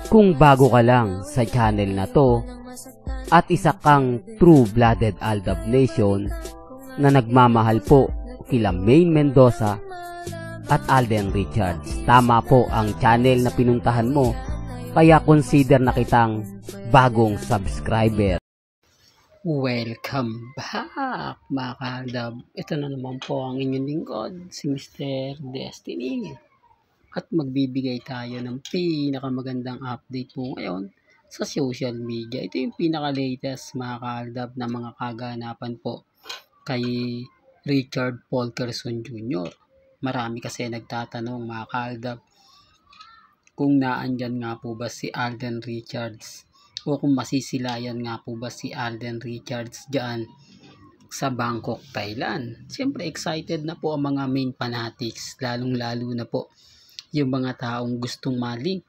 Kung bago ka lang sa channel na to at isa kang true-blooded Aldab Nation na nagmamahal po kila Maine Mendoza at Alden Richards, tama po ang channel na pinuntahan mo, kaya consider na kitang bagong subscriber. Welcome back mga ka-Aldab. Ito na naman po ang inyong lingkod, si Mr. Destiny. At magbibigay tayo ng pinakamagandang update po ngayon sa social media. Ito yung pinaka-latest mga ka-Aldab na mga kaganapan po kay Richard Polkerson Jr. Marami kasi nagtatanong mga ka-Aldab kung naandyan nga po ba si Alden Richards o kung masisilayan nga po ba si Alden Richards dyan sa Bangkok, Thailand. Siyempre excited na po ang mga Maine fanatics, lalong-lalo na po yung mga taong gustong malink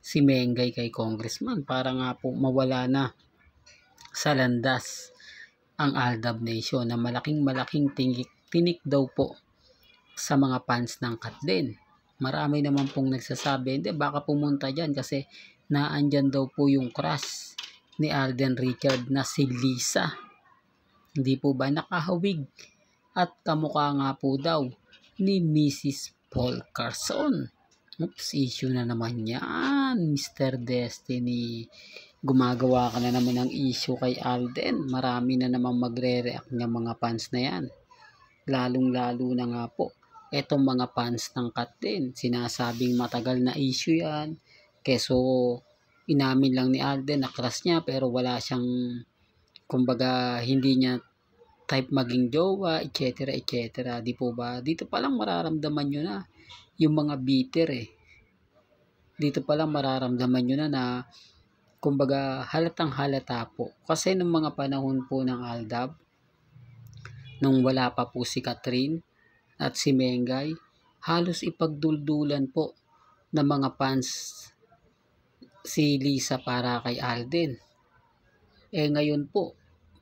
si Mengay kay Congressman para nga po mawala na sa landas ang Aldab Nation na malaking tinik daw po sa mga fans ng Katlen. Marami naman pong nagsasabi, hindi, baka pumunta dyan kasi naandyan daw po yung crush ni Alden Richard na si Lisa. Hindi po ba nakahawig at kamukha nga po daw ni Mrs. Polkerson. Oops, issue na naman yan, Mr. Destiny. Gumagawa ka na naman ng issue kay Alden. Marami na naman magre-react ng mga fans na yan. Lalong-lalo na nga po etong mga fans ng Katlen. Sinasabing matagal na issue yan. Keso inamin lang ni Alden na crush niya pero wala siyang, kumbaga hindi niya type maging jowa, etc. etc. Di po ba? Dito pa lang mararamdaman nyo na yung mga bitter eh. Dito pa lang mararamdaman nyo na kumbaga halatang halata po. Kasi nung mga panahon po ng Aldab, nung wala pa po si Catherine at si Mengay, halos ipagduldulan po ng mga fans si Lisa para kay Alden. Ngayon po,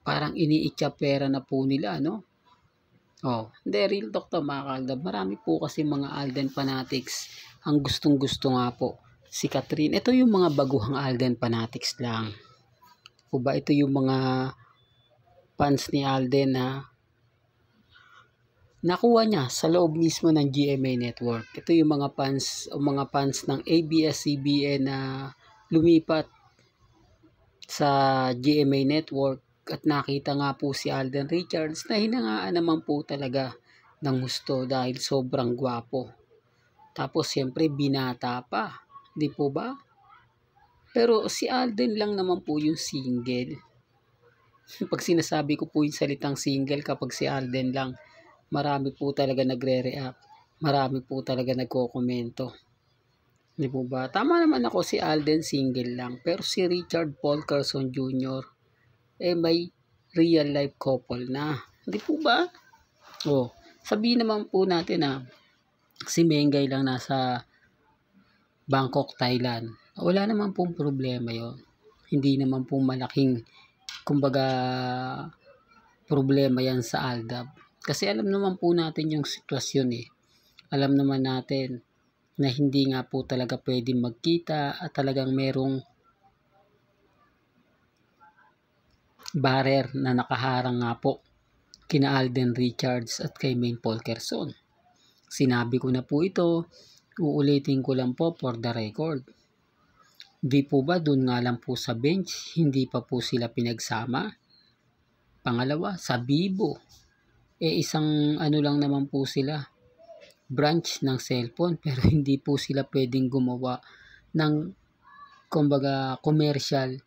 parang iniitsapera na po nila, no? Hindi, real talk to mga ka-Aldab. Marami po kasi mga Alden fanatics ang gustong-gusto nga po si Catherine. Ito yung mga baguhang Alden fanatics lang. O ba ito yung mga fans ni Alden na nakuha niya sa loob mismo ng GMA Network. Ito yung mga fans o mga fans ng ABS-CBN na lumipat sa GMA Network at nakita nga po si Alden Richards na hinangaan naman po talaga ng gusto dahil sobrang gwapo. Tapos siyempre binata pa, di po ba? Pero si Alden lang naman po yung single. Pag sinasabi ko po yung salitang single kapag si Alden lang, marami po talaga nagre-react. Marami po talaga nagko-komento. Di po ba? Tama naman ako, si Alden single lang. Pero si Richard Polkerson Jr. May real life couple na. Di po ba? Sabihin naman po natin na si Mengay lang nasa Bangkok, Thailand. Wala naman pong problema yon. Hindi naman pong malaking, kumbaga, problema yan sa Aldab. Kasi alam naman po natin yung sitwasyon eh. Alam naman natin na hindi nga po talaga pwedeng magkita at talagang merong barrier na nakaharang nga po kina Alden Richards at kay Maine Polkerson. Sinabi ko na po ito, uulitin ko lang po for the record. Di po ba doon nga lang po sa bench, hindi pa po sila pinagsama? Pangalawa, sa Bibo. Isang ano lang naman po sila, branch ng cellphone, pero hindi po sila pwedeng gumawa ng, kumbaga, commercial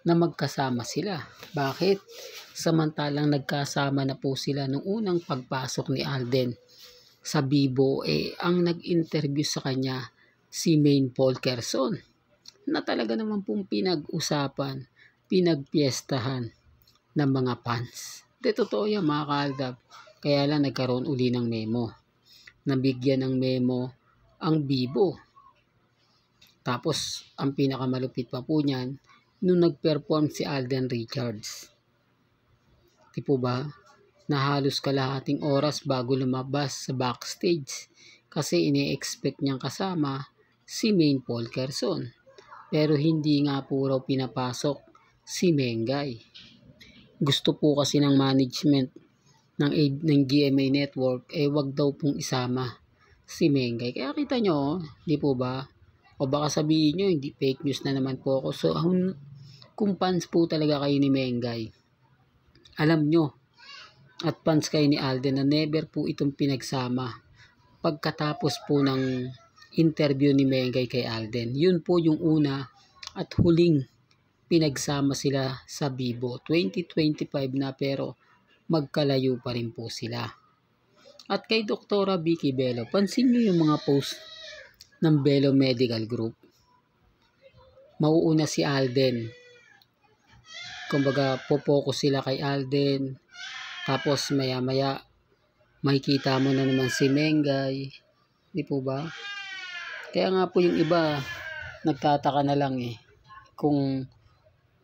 na magkasama sila. Bakit? Samantalang nagkasama na po sila nung unang pagpasok ni Alden sa Bibo, ang nag-interview sa kanya si Maine Polkerson na talaga naman pong pinag-usapan, pinagpiestahan ng mga fans. Totoo yan mga ka-Aldab. Kaya lang nagkaroon uli ng memo. Nabigyan ng memo ang Bibo. Tapos, ang pinakamalupit pa po niyan, nung nag-perform si Alden Richards. Di po ba? Na halos kalahating oras bago lumabas sa backstage. Kasi ini-expect niyang kasama si Maine Polkerson. pero hindi nga po raw pinapasok si Mengay. Gusto po kasi ng management ng GMA Network wag daw pong isama si Mengay. Kaya kita nyo, di po ba? O baka sabihin nyo, hindi, fake news na naman po ako. So, kung fans po talaga kayo ni Mengay, alam nyo, at fans kayo ni Alden na never po itong pinagsama pagkatapos po ng interview ni Mengay kay Alden. Yun po yung una at huling pinagsama sila sa Bibo. 2025 na pero magkalayo pa rin po sila. At kay Doktora Vicky Bello, pansin niyo yung mga post ng Bello Medical Group. Mauuna si Alden. Kumbaga, po-focus sila kay Alden. Tapos maya-maya, makikita mo na naman si Mengay. Di po ba? Kaya nga po yung iba, nagtataka na lang kung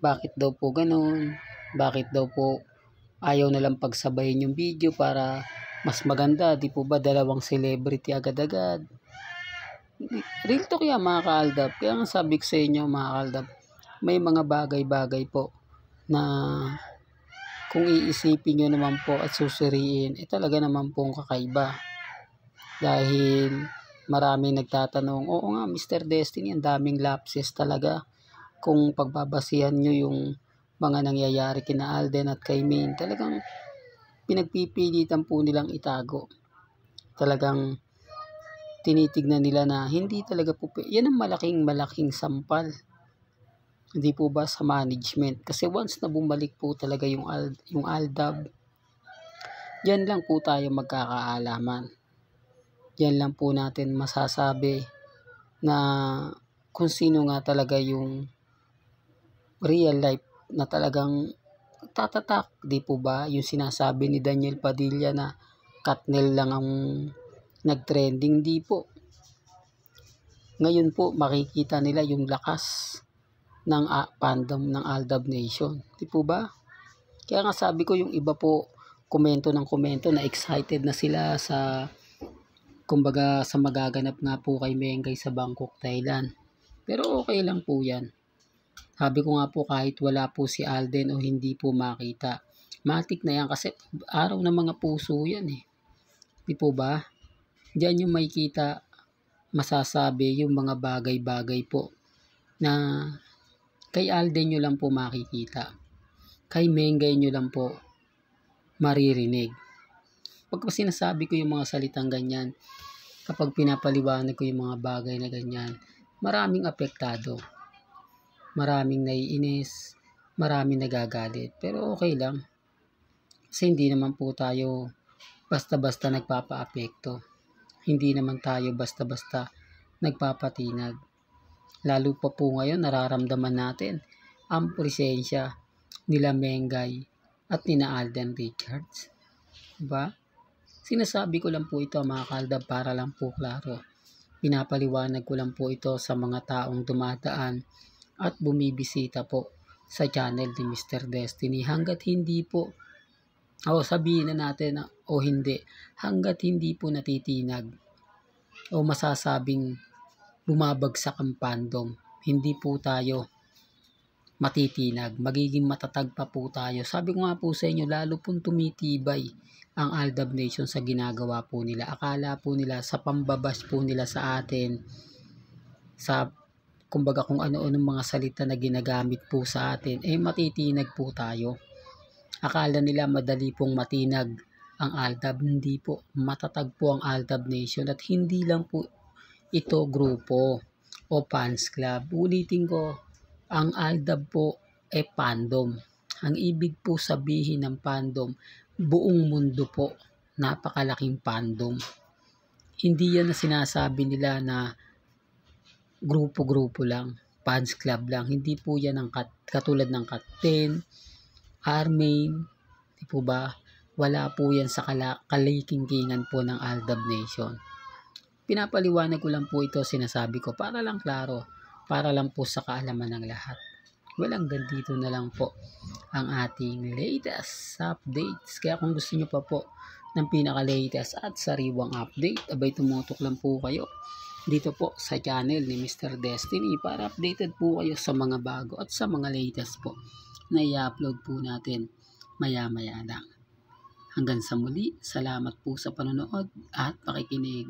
bakit daw po ganun, bakit daw po ayaw na lang pagsabayin yung video para mas maganda, di po ba, dalawang celebrity agad-agad. Real talk yan mga kaaldab. Kaya nga sabi ko sa inyo mga kaaldab, may mga bagay-bagay po na kung iisipin nyo naman po at susuriin, talaga naman pong kakaiba. Dahil maraming nagtatanong, oo nga Mr. Destiny, ang daming lapses talaga. Kung pagbabasihan nyo yung mga nangyayari kina Alden at kay Maine, talagang pinagpipilitan po nilang itago. Talagang tinitignan nila na hindi talaga po, yan ang malaking sampal. Hindi po ba sa management? Kasi once na bumalik po talaga yung Aldab, yan lang po tayo magkakaalaman. Yan lang po natin masasabi na kung sino nga talaga yung real life na talagang tatatak, di po ba? Yung sinasabi ni Daniel Padilla na Katnel lang ang nagtrending, di po. Ngayon po makikita nila yung lakas ng fandom ng Aldab Nation, di po ba? Kaya nga sabi ko, yung iba po komento na excited na sila sa kumbaga sa magaganap nga po kay Mengay sa Bangkok, Thailand. Pero okay lang po yan. Sabi ko nga po, kahit wala po si Alden o hindi po makita, matik na yan kasi araw ng mga puso yan Di po ba? Diyan yung makikita, masasabi yung mga bagay-bagay po na kay Alden nyo lang po makikita. Kay Mengay nyo lang po maririnig. Pag sinasabi ko yung mga salitang ganyan, kapag pinapaliwanag ko yung mga bagay na ganyan, maraming apektado. Maraming naiinis, maraming nagagalit. Pero okay lang. Kasi hindi naman po tayo basta-basta nagpapa-apekto. Hindi naman tayo basta-basta nagpapatinag. Lalo pa po ngayon, nararamdaman natin ang presensya nila Mengay at nina Alden Richards. Diba? Sinasabi ko lang po ito mga kaaldab para lang po klaro. Pinapaliwanag ko lang po ito sa mga taong dumadaan at bumibisita po sa channel ni Mr. Destiny. Hanggat hindi po, sabihin na natin o hindi, hanggat hindi po natitinag o masasabing bumabagsak ang fandom, hindi po tayo matitinag, magiging matatag pa po tayo. Sabi ko nga po sa inyo, lalo pong tumitibay ang Aldab Nation sa ginagawa po nila. Akala po nila sa pambabas po nila sa atin, sa kumbaga kung ano-anong mga salita na ginagamit po sa atin, matitinag po tayo. Akala nila madali pong matinag ang Aldab. Hindi po. Matatag po ang Aldab Nation at hindi lang po ito grupo o fans club. Ulitin ko, ang Aldab po fandom. Ang ibig po sabihin ng fandom, buong mundo po, napakalaking fandom. Hindi yan na sinasabi nila na grupo-grupo lang, fans club lang. Hindi po yan ang katulad ng Kat10, Armain, di po ba? Wala po yan sa kalikingkingan po ng Aldab Nation. Pinapaliwanag ko lang po ito, sinasabi ko para lang klaro, para lang po sa kaalaman ng lahat. Walang ganito na lang po ang ating latest updates. Kaya kung gusto nyo pa po ng pinaka-latest at sariwang update, abay tumutok lang po kayo dito po sa channel ni Mr. Destiny para updated po kayo sa mga bago at sa mga latest po na i-upload po natin maya-maya lang. Hanggang sa muli, salamat po sa panonood at pakikinig.